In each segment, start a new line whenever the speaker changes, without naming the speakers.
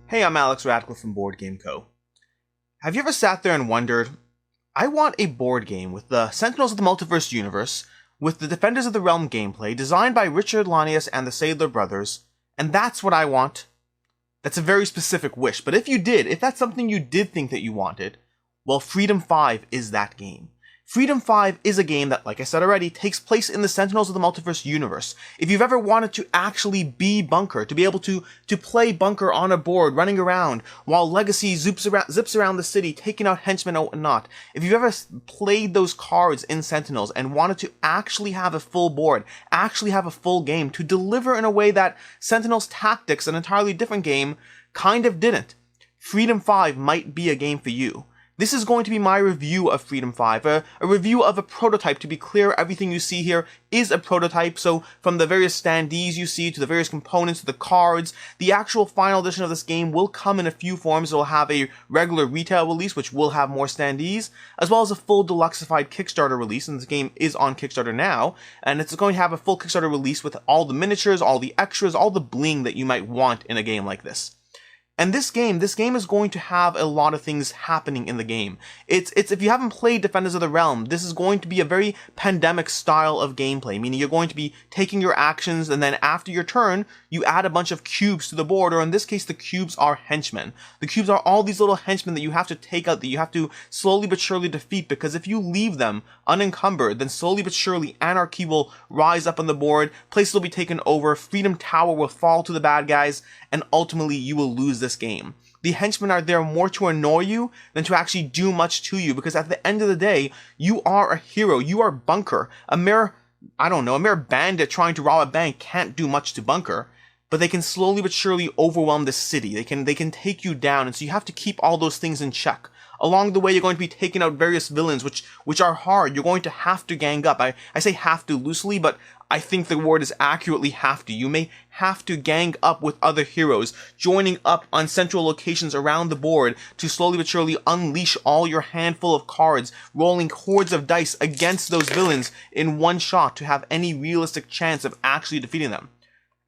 Hey, I'm Alex Radcliffe from Board Game Co. Have you ever sat there and wondered, I want a board game with the Sentinels of the Multiverse universe, with the Defenders of the Realm gameplay, designed by Richard Lanius and the Sadler brothers, and that's what I want? That's a very specific wish, but if that's something you did think that you wanted, well, Freedom 5 is that game. Freedom 5 is a game that, like I said already, takes place in the Sentinels of the Multiverse universe. If you've ever wanted to actually be Bunker, to be able to play Bunker on a board, running around, while Legacy zips around the city, taking out henchmen and whatnot, if you've ever played those cards in Sentinels and wanted to actually have a full board, actually have a full game, to deliver in a way that Sentinels Tactics, an entirely different game, kind of didn't, Freedom 5 might be a game for you. This is going to be my review of Freedom 5, a review of a prototype. To be clear, everything you see here is a prototype, so from the various standees you see, to the various components, to the cards, the actual final edition of this game will come in a few forms. It will have a regular retail release, which will have more standees, as well as a full deluxeified Kickstarter release, and this game is on Kickstarter now, and it's going to have a full Kickstarter release with all the miniatures, all the extras, all the bling that you might want in a game like this. And this game is going to have a lot of things happening in the game. It's if you haven't played Defenders of the Realm, this is going to be a very pandemic style of gameplay, meaning you're going to be taking your actions, and then after your turn, you add a bunch of cubes to the board, or in this case, the cubes are henchmen. The cubes are all these little henchmen that you have to take out, that you have to slowly but surely defeat, because if you leave them unencumbered, then slowly but surely anarchy will rise up on the board, places will be taken over, Freedom Tower will fall to the bad guys, and ultimately you will lose this game. The henchmen are there more to annoy you than to actually do much to you, because at the end of the day, you are a hero. You are Bunker. A mere bandit trying to rob a bank can't do much to Bunker, but they can slowly but surely overwhelm the city. They can take you down, and so you have to keep all those things in check. Along the way, you're going to be taking out various villains, which are hard. You're going to have to gang up. I say have to loosely, but I think the word is accurately have to. You may have to gang up with other heroes, joining up on central locations around the board to slowly but surely unleash all your handful of cards, rolling hordes of dice against those villains in one shot to have any realistic chance of actually defeating them.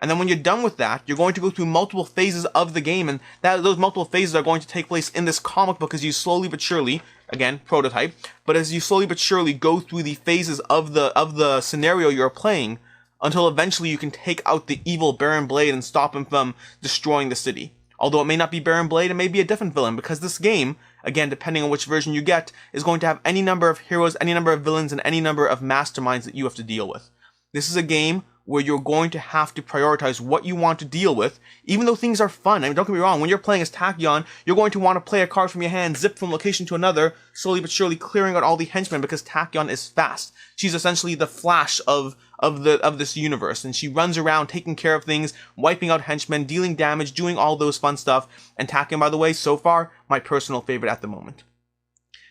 And then when you're done with that, you're going to go through multiple phases of the game, and those multiple phases are going to take place in this comic book as you slowly but surely, again, prototype, but as you slowly but surely go through the phases of the scenario you're playing, until eventually you can take out the evil Baron Blade and stop him from destroying the city. Although it may not be Baron Blade, it may be a different villain, because this game, again, depending on which version you get, is going to have any number of heroes, any number of villains, and any number of masterminds that you have to deal with. This is a game where you're going to have to prioritize what you want to deal with, even though things are fun. I mean, don't get me wrong, when you're playing as Tachyon, you're going to want to play a card from your hand, zip from location to another, slowly but surely clearing out all the henchmen, because Tachyon is fast. She's essentially the Flash of this universe, and she runs around taking care of things, wiping out henchmen, dealing damage, doing all those fun stuff. And Tachyon, by the way, so far, my personal favorite at the moment.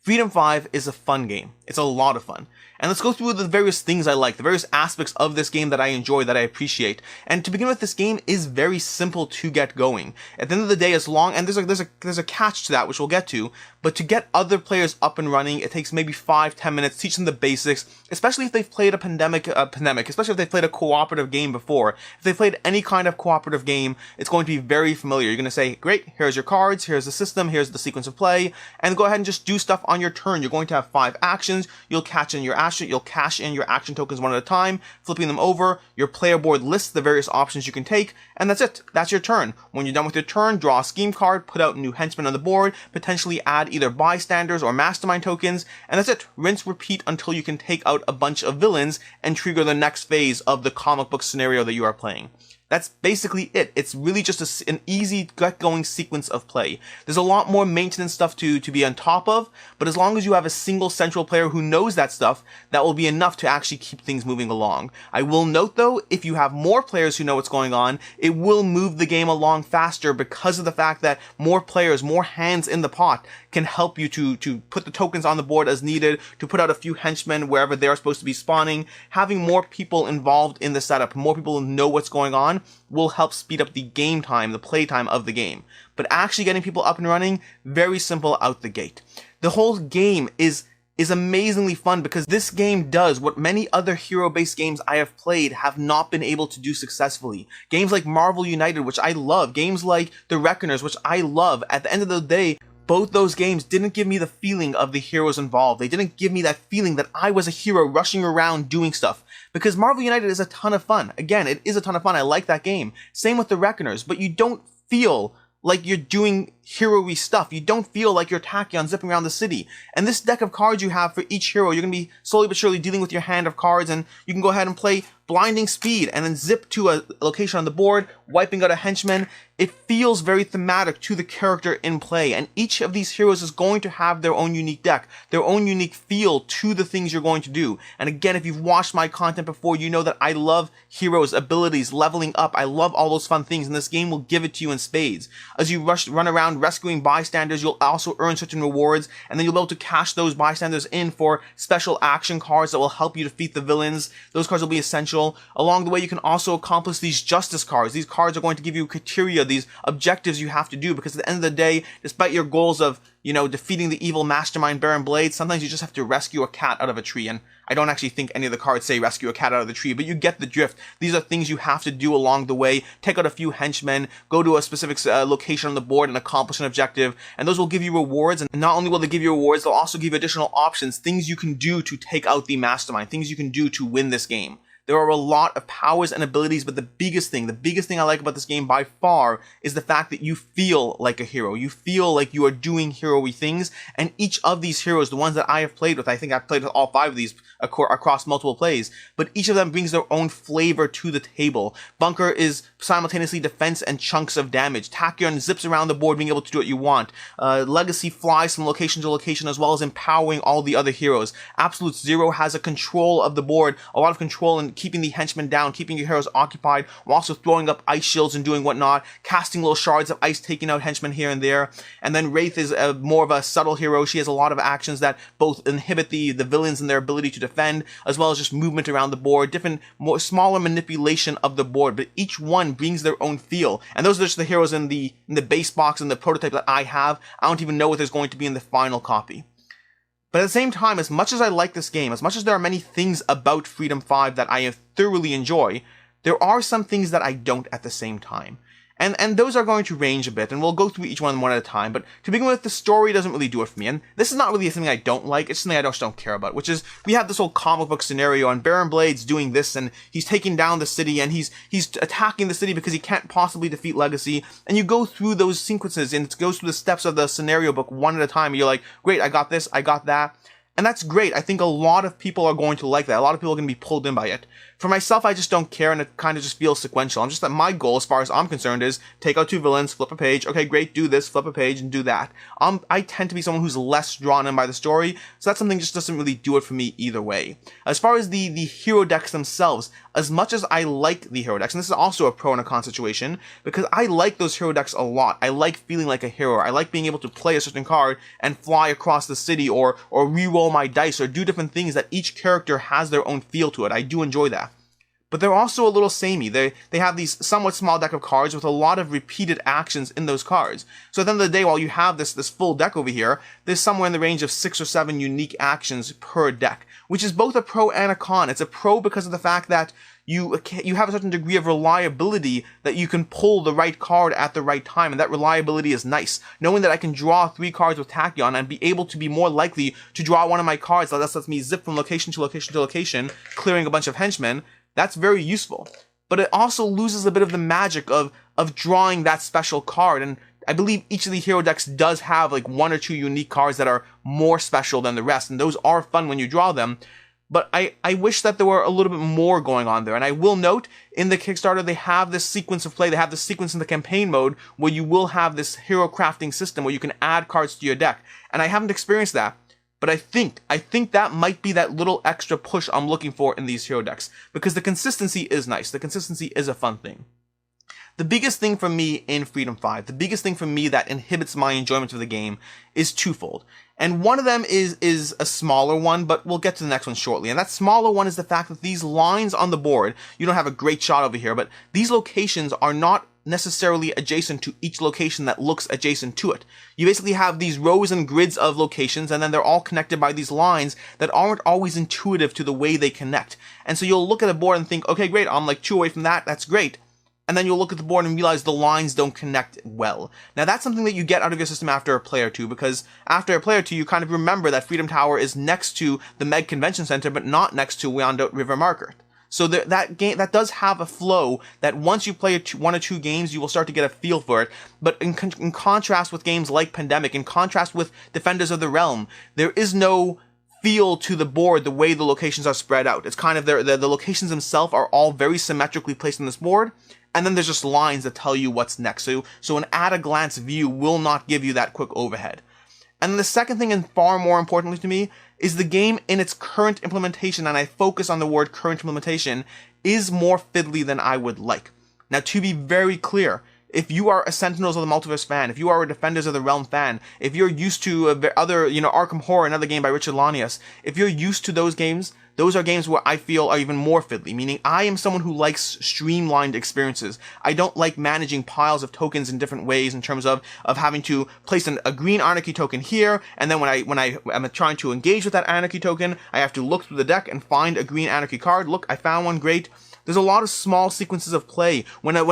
Freedom 5 is a fun game. It's a lot of fun. And let's go through the various things I like, the various aspects of this game that I enjoy, that I appreciate. And to begin with, this game is very simple to get going. At the end of the day, and there's a catch to that, which we'll get to, but to get other players up and running, it takes maybe 5-10 minutes, teach them the basics, especially if they've played especially if they've played a cooperative game before. If they've played any kind of cooperative game, it's going to be very familiar. You're going to say, great, here's your cards, here's the system, here's the sequence of play, and go ahead and just do stuff on your turn. You're going to have 5 actions, you'll cash in your action tokens one at a time, flipping them over. Your player board lists the various options you can take, and that's it. That's your turn. When you're done with your turn, draw a scheme card, put out new henchmen on the board, potentially add either bystanders or mastermind tokens, and that's it. Rinse, repeat until you can take out a bunch of villains and trigger the next phase of the comic book scenario that you are playing. That's basically it. It's really just an easy get-going sequence of play. There's a lot more maintenance stuff to be on top of, but as long as you have a single central player who knows that stuff, that will be enough to actually keep things moving along. I will note though, if you have more players who know what's going on, it will move the game along faster because of the fact that more players, more hands in the pot can help you to put the tokens on the board as needed, to put out a few henchmen wherever they're supposed to be spawning. Having more people involved in the setup, more people who know what's going on, will help speed up the game time, the play time of the game. But actually getting people up and running, very simple out the gate. The whole game is is amazingly fun because this game does what many other hero-based games I have played have not been able to do successfully. Games like Marvel United, which I love, games like The Reckoners, which I love, at the end of the day, both those games didn't give me the feeling of the heroes involved. They didn't give me that feeling that I was a hero rushing around doing stuff. Because Marvel United is a ton of fun. Again, it is a ton of fun. I like that game. Same with The Reckoners, but you don't feel like you're doing hero-y stuff. You don't feel like you're Tachyon zipping around the city. And this deck of cards you have for each hero, you're going to be slowly but surely dealing with your hand of cards, and you can go ahead and play Blinding Speed and then zip to a location on the board, wiping out a henchman. It feels very thematic to the character in play, and each of these heroes is going to have their own unique deck, their own unique feel to the things you're going to do. And again, if you've watched my content before, you know that I love heroes, abilities, leveling up. I love all those fun things, and this game will give it to you in spades. As you run around rescuing bystanders, you'll also earn certain rewards, and then you'll be able to cash those bystanders in for special action cards that will help you defeat the villains. Those cards will be essential. Along the way, you can also accomplish these justice cards. These cards are going to give you criteria, these objectives you have to do, because at the end of the day, despite your goals of, defeating the evil mastermind Baron Blade, sometimes you just have to rescue a cat out of a tree. And I don't actually think any of the cards say rescue a cat out of the tree, but you get the drift. These are things you have to do along the way. Take out a few henchmen, go to a specific location on the board and accomplish an objective, and those will give you rewards. And not only will they give you rewards, they'll also give you additional options, things you can do to take out the mastermind, things you can do to win this game. There are a lot of powers and abilities, but the biggest thing I like about this game by far is the fact that you feel like a hero. You feel like you are doing hero-y things, and each of these heroes, the ones that I have played with, I think I've played with all 5 of these across multiple plays, but each of them brings their own flavor to the table. Bunker is simultaneously defense and chunks of damage. Tachyon zips around the board, being able to do what you want. Legacy flies from location to location, as well as empowering all the other heroes. Absolute Zero has a control of the board, a lot of control and keeping the henchmen down, keeping your heroes occupied, while also throwing up ice shields and doing whatnot, casting little shards of ice, taking out henchmen here and there. And then Wraith is more of a subtle hero. She has a lot of actions that both inhibit the villains and their ability to defend, as well as just movement around the board, different, smaller manipulation of the board, but each one brings their own feel. And those are just the heroes in the base box and the prototype that I have. I don't even know what there's going to be in the final copy. But at the same time, as much as I like this game, as much as there are many things about Freedom 5 that I thoroughly enjoy, there are some things that I don't at the same time. And those are going to range a bit, and we'll go through each one at a time. But to begin with, the story doesn't really do it for me. And this is not really something I don't like, it's something I just don't care about, which is, we have this whole comic book scenario, and Baron Blade's doing this, and he's taking down the city, and he's attacking the city because he can't possibly defeat Legacy. And you go through those sequences, and it goes through the steps of the scenario book one at a time, and you're like, great, I got this, I got that. And that's great. I think a lot of people are going to like that. A lot of people are going to be pulled in by it. For myself, I just don't care, and it kind of just feels sequential. I'm just that my goal, as far as I'm concerned, is take out 2 villains, flip a page. Okay, great, do this, flip a page, and do that. I tend to be someone who's less drawn in by the story, so that's something just doesn't really do it for me either way. As far as the hero decks themselves, as much as I like the hero decks, and this is also a pro and a con situation, because I like those hero decks a lot. I like feeling like a hero. I like being able to play a certain card and fly across the city, or re-roll my dice, or do different things that each character has their own feel to it. I do enjoy that. But they're also a little samey. They have these somewhat small deck of cards with a lot of repeated actions in those cards. So at the end of the day, while you have this full deck over here, there's somewhere in the range of 6 or 7 unique actions per deck, which is both a pro and a con. It's a pro because of the fact that you have a certain degree of reliability, that you can pull the right card at the right time, and that reliability is nice. Knowing that I can draw 3 cards with Tachyon and be able to be more likely to draw one of my cards that lets me zip from location to location to location, clearing a bunch of henchmen, that's very useful. But it also loses a bit of the magic of drawing that special card, and I believe each of the hero decks does have like 1 or 2 unique cards that are more special than the rest, and those are fun when you draw them. But I wish that there were a little bit more going on there. And I will note, in the Kickstarter, they have this sequence of play, they have this sequence in the campaign mode, where you will have this hero crafting system where you can add cards to your deck. And I haven't experienced that. But I think that might be that little extra push I'm looking for in these hero decks, because the consistency is nice. The consistency is a fun thing. The biggest thing for me in Freedom 5, the biggest thing for me that inhibits my enjoyment of the game is twofold. And one of them is a smaller one, but we'll get to the next one shortly. And that smaller one is the fact that these lines on the board, you don't have a great shot over here, but these locations are not necessarily adjacent to each location that looks adjacent to it. You basically have these rows and grids of locations, and then they're all connected by these lines that aren't always intuitive to the way they connect. And so you'll look at a board and think, okay, great, I'm like 2 away from that, that's great. And then you'll look at the board and realize the lines don't connect well. Now that's something that you get out of your system after a play or two, because after a play or two, you kind of remember that Freedom Tower is next to the Meg Convention Center, but not next to Wyandotte River Market. So that does have a flow that once you play 1 or 2 games, you will start to get a feel for it. But in contrast with games like Pandemic, in contrast with Defenders of the Realm, there is no feel to the board the way the locations are spread out. It's kind of the locations themselves are all very symmetrically placed on this board, and then there's just lines that tell you what's next. So an at-a-glance view will not give you that quick overhead. And the second thing, and far more importantly to me, is the game in its current implementation, and I focus on the word current implementation, is more fiddly than I would like. Now, to be very clear, if you are a Sentinels of the Multiverse fan, if you are a Defenders of the Realm fan, if you're used to other, Arkham Horror, another game by Richard Lanius, if you're used to those games, those are games where I feel are even more fiddly, meaning I am someone who likes streamlined experiences. I don't like managing piles of tokens in different ways in terms of having to place a green Anarchy token here, and then when I am trying to engage with that Anarchy token, I have to look through the deck and find a green Anarchy card. Look, I found one, great. There's a lot of small sequences of play. When a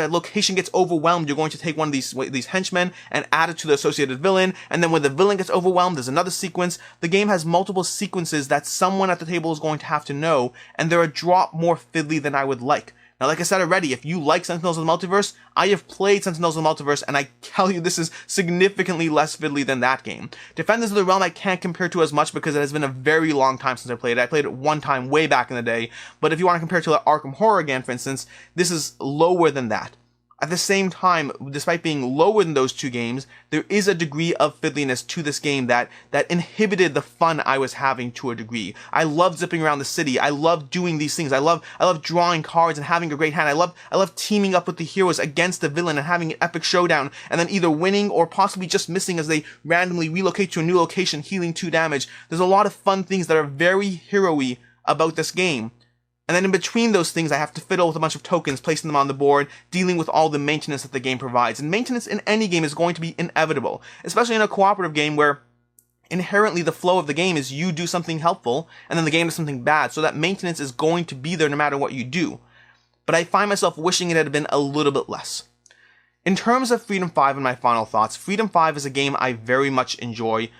location gets overwhelmed, you're going to take one of these henchmen and add it to the associated villain, and then when the villain gets overwhelmed, there's another sequence. The game has multiple sequences that someone at the table is going to have to know, and they're a drop more fiddly than I would like. Now, like I said already, if you like Sentinels of the Multiverse, I have played Sentinels of the Multiverse, and I tell you this is significantly less fiddly than that game. Defenders of the Realm I can't compare to as much because it has been a very long time since I played it. I played it one time way back in the day, but if you want to compare it to like Arkham Horror again, for instance, this is lower than that. At the same time, despite being lower than those 2 games, there is a degree of fiddliness to this game that inhibited the fun I was having to a degree. I love zipping around the city. I love doing these things. I love drawing cards and having a great hand. I love teaming up with the heroes against the villain and having an epic showdown, and then either winning or possibly just missing as they randomly relocate to a new location, healing 2 damage. There's a lot of fun things that are very hero-y about this game. And then in between those things, I have to fiddle with a bunch of tokens, placing them on the board, dealing with all the maintenance that the game provides. And maintenance in any game is going to be inevitable, especially in a cooperative game where inherently the flow of the game is you do something helpful, and then the game does something bad, so that maintenance is going to be there no matter what you do. But I find myself wishing it had been a little bit less. In terms of Freedom 5 and my final thoughts, Freedom 5 is a game I very much enjoy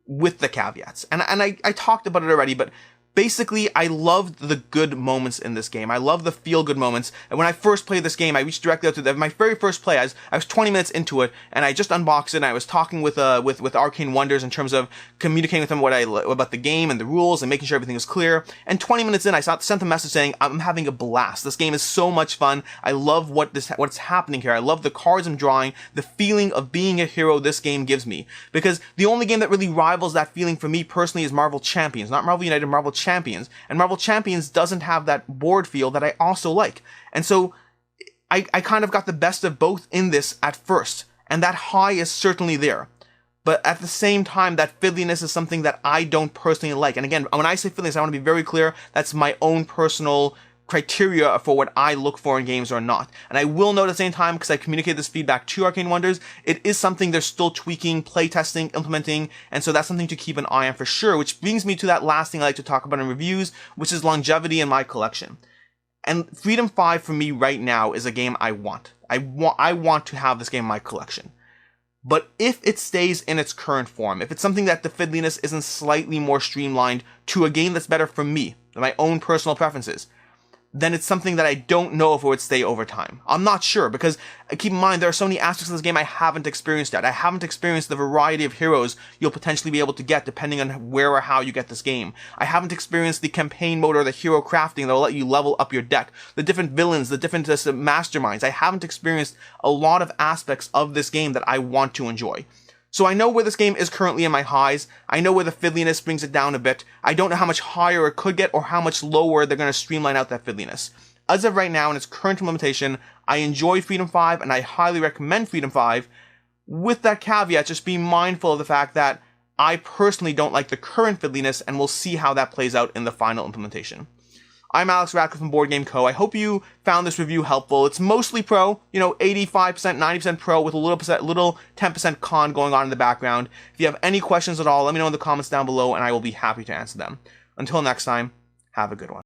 with the caveats. And I talked about it already, but basically, I loved the good moments in this game. I love the feel-good moments. And when I first played this game, I reached directly out to my very first play. I was 20 minutes into it, and I just unboxed it, and I was talking with Arcane Wonders in terms of communicating with them about the game and the rules and making sure everything was clear. And 20 minutes in, I sent a message saying, I'm having a blast. This game is so much fun. I love what's happening here. I love the cards I'm drawing, the feeling of being a hero this game gives me. Because the only game that really rivals that feeling for me personally is Marvel Champions. Not Marvel United, Marvel Champions, and Marvel Champions doesn't have that board feel that I also like. And so I kind of got the best of both in this at first, and that high is certainly there. But at the same time, that fiddliness is something that I don't personally like. And again, when I say fiddliness, I want to be very clear, that's my own personal criteria for what I look for in games or not. And I will note at the same time, because I communicated this feedback to Arcane Wonders, it is something they're still tweaking, playtesting, implementing, and so that's something to keep an eye on for sure, which brings me to that last thing I like to talk about in reviews, which is longevity in my collection. And Freedom 5 for me right now is a game I want. I want to have this game in my collection. But if it stays in its current form, if it's something that the fiddliness isn't slightly more streamlined to a game that's better for me, my own personal preferences, then it's something that I don't know if it would stay over time. I'm not sure, because keep in mind, there are so many aspects of this game I haven't experienced yet. I haven't experienced the variety of heroes you'll potentially be able to get depending on where or how you get this game. I haven't experienced the campaign mode or the hero crafting that will let you level up your deck, the different villains, the different masterminds. I haven't experienced a lot of aspects of this game that I want to enjoy. So I know where this game is currently in my highs. I know where the fiddliness brings it down a bit. I don't know how much higher it could get or how much lower they're going to streamline out that fiddliness. As of right now, in its current implementation, I enjoy Freedom 5 and I highly recommend Freedom 5. With that caveat, just be mindful of the fact that I personally don't like the current fiddliness, and we'll see how that plays out in the final implementation. I'm Alex Radcliffe from Board Game Co. I hope you found this review helpful. It's mostly pro, 85%, 90% pro with a little 10% con going on in the background. If you have any questions at all, let me know in the comments down below and I will be happy to answer them. Until next time, have a good one.